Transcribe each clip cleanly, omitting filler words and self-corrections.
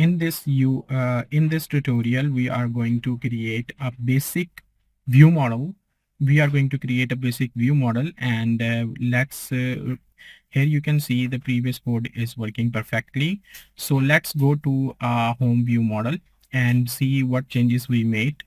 in this tutorial, we are going to create a basic view model. We are going to create a basic view model, and here you can see the previous code is working perfectly. So let's go to home view model and see what changes we made.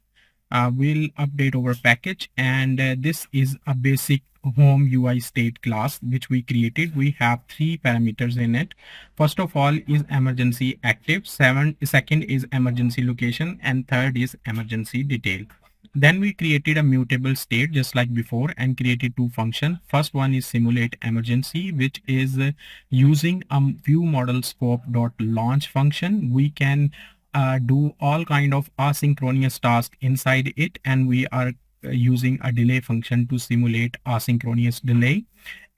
We'll update our package, and this is a basic HomeUiState class which we created. We have 3 parameters in it. First of all is emergency active, second is emergency location, and third is emergency detail. Then we created a mutable state just like before and created 2 functions. First one is simulate emergency, which is using a ViewModelScope.launch function. We can do all kind of asynchronous tasks inside it, and we are using a delay function to simulate asynchronous delay.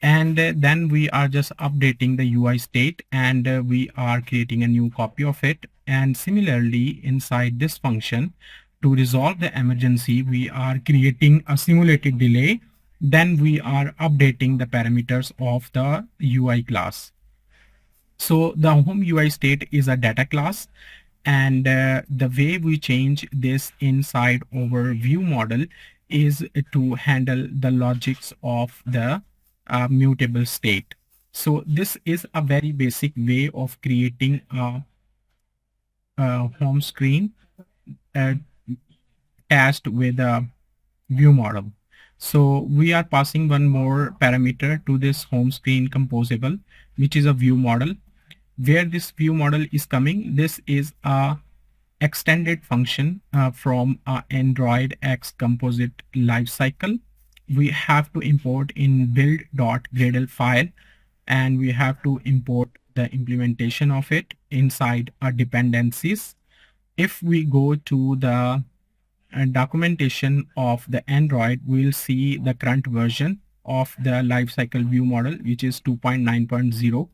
And then we are just updating the UI state, and we are creating a new copy of it. And similarly, inside this function, to resolve the emergency, we are creating a simulated delay. Then we are updating the parameters of the UI class. So the HomeUiState is a data class, and the way we change this inside our view model is to handle the logics of the mutable state. So this is a very basic way of creating a home screen attached with a view model. So we are passing one more parameter to this home screen composable, which is a view model. Where this view model is coming, this is a extended function from androidx.compose.lifecycle. We have to import in build.gradle file, and we have to import the implementation of it inside our dependencies. If we go to the documentation of the Android, we'll see the current version of the lifecycle view model, which is 2.9.0.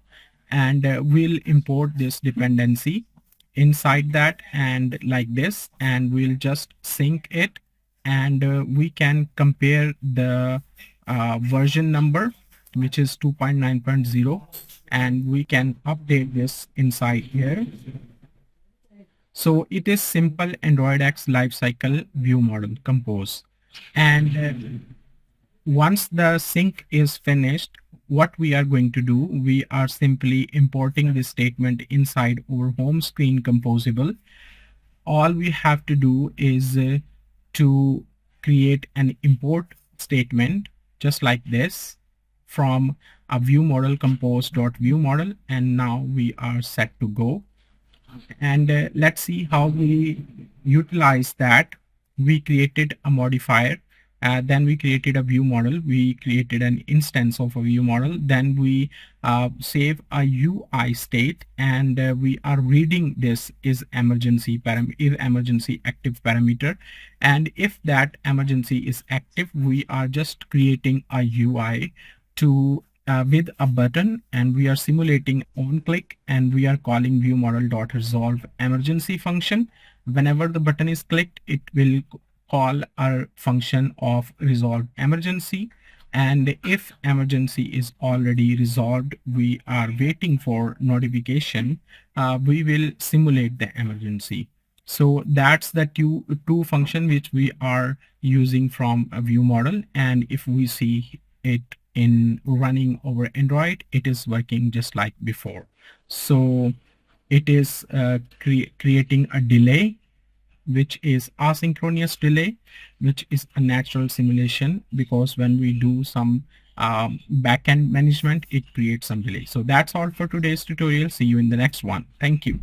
and we'll import this dependency inside that, and like this, and we'll just sync it, and we can compare the version number, which is 2.9.0, and we can update this inside here. So it is simple androidx lifecycle view model compose. And once the sync is finished, what we are going to do, we are simply importing this statement inside our home screen composable. All we have to do is to create an import statement just like this from a ViewModel-compose.Runtime.getValue, and now we are set to go. And let's see how we utilize that. We created a modifier. Then we created a view model. We created an instance of a view model. Then we save a UI state, and we are reading this is emergency active parameter. And if that emergency is active, we are just creating a UI to with a button, and we are simulating on click, and we are calling view model.resolve emergency function. Whenever the button is clicked, it will call our function of resolve emergency, and if emergency is already resolved, we are waiting for notification, we will simulate the emergency. So that's the two function which we are using from a view model, and if we see it in running over Android, it is working just like before. So it is creating a delay, which is asynchronous delay, which is a natural simulation, because when we do some backend management, it creates some delay. So that's all for today's tutorial. See you in the next one. Thank you.